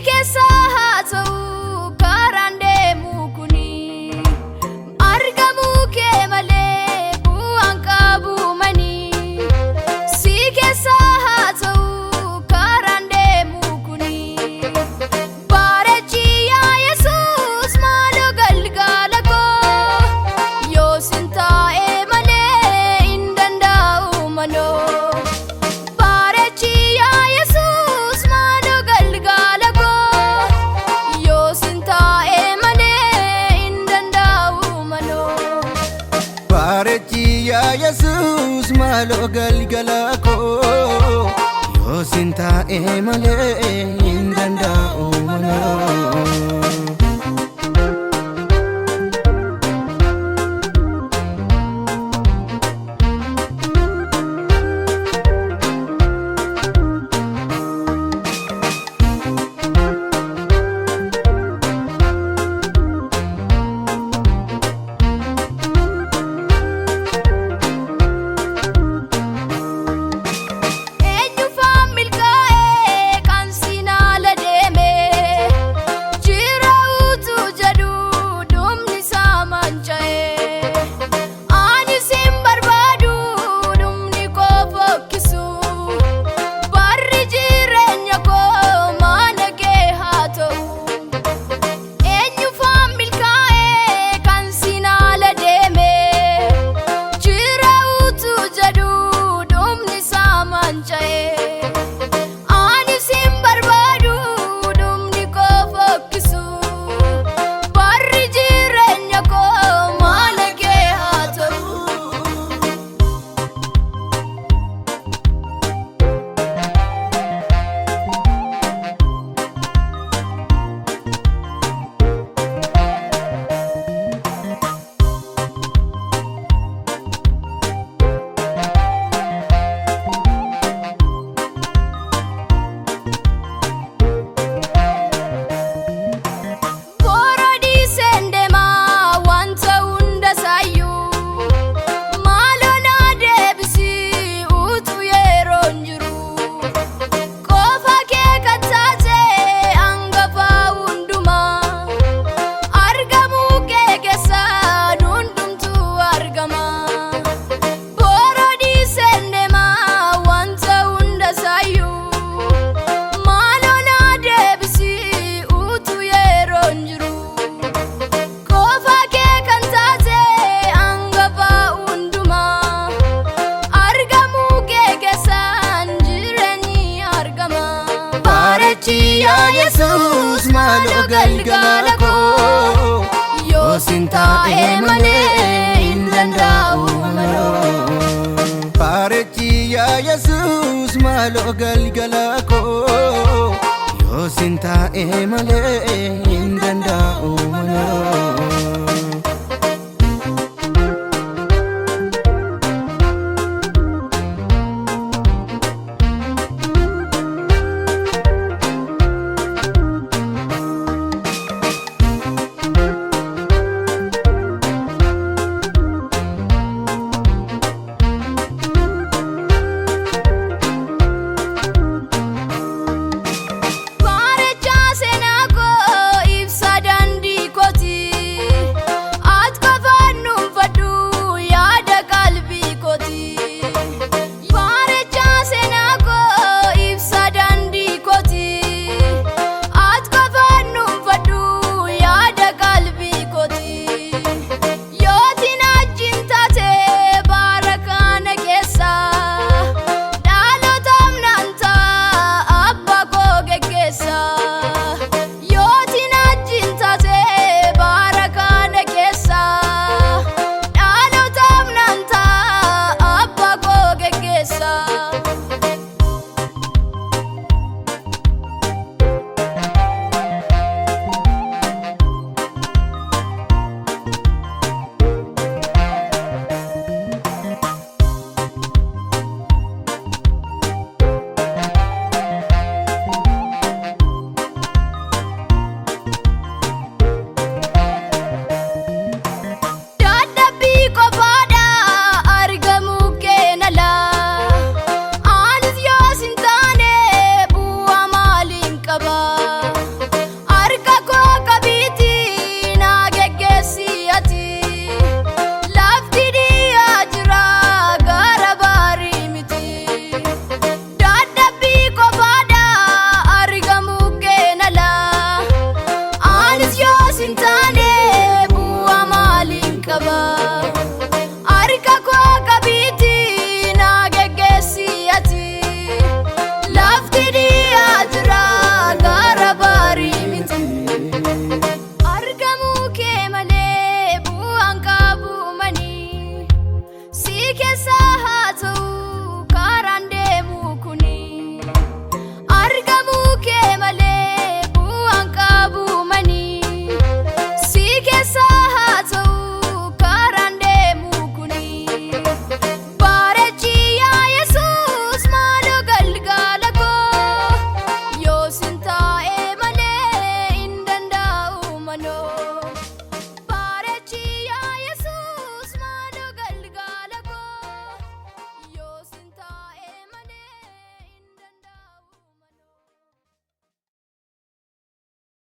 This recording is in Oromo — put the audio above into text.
keessa haa ta'u karaan deemu kuni argamuu kee malee bu'aan qabu manii. Si keessa haa ta'u karaan deemu kuni bareechi yaa Yesuus maaloo galgala koo yoo sin taa'e malee hin danda'u manoo. Bareechi yaa Yesuus maaloo galgala koo yoo sin taa'e malee hin danda'u manoo. Bareechi yaa Yesuus maaloo galgala koo yoo sin taa'e malee hin danda'u manoo. Bareechi yaa Yesuus maaloo galgala koo yoo sin taa'e malee hin danda'u manoo. Bareechi yaa Yesuus maaloo galgala koo yoo sin taa'e malee hin danda'u manoo.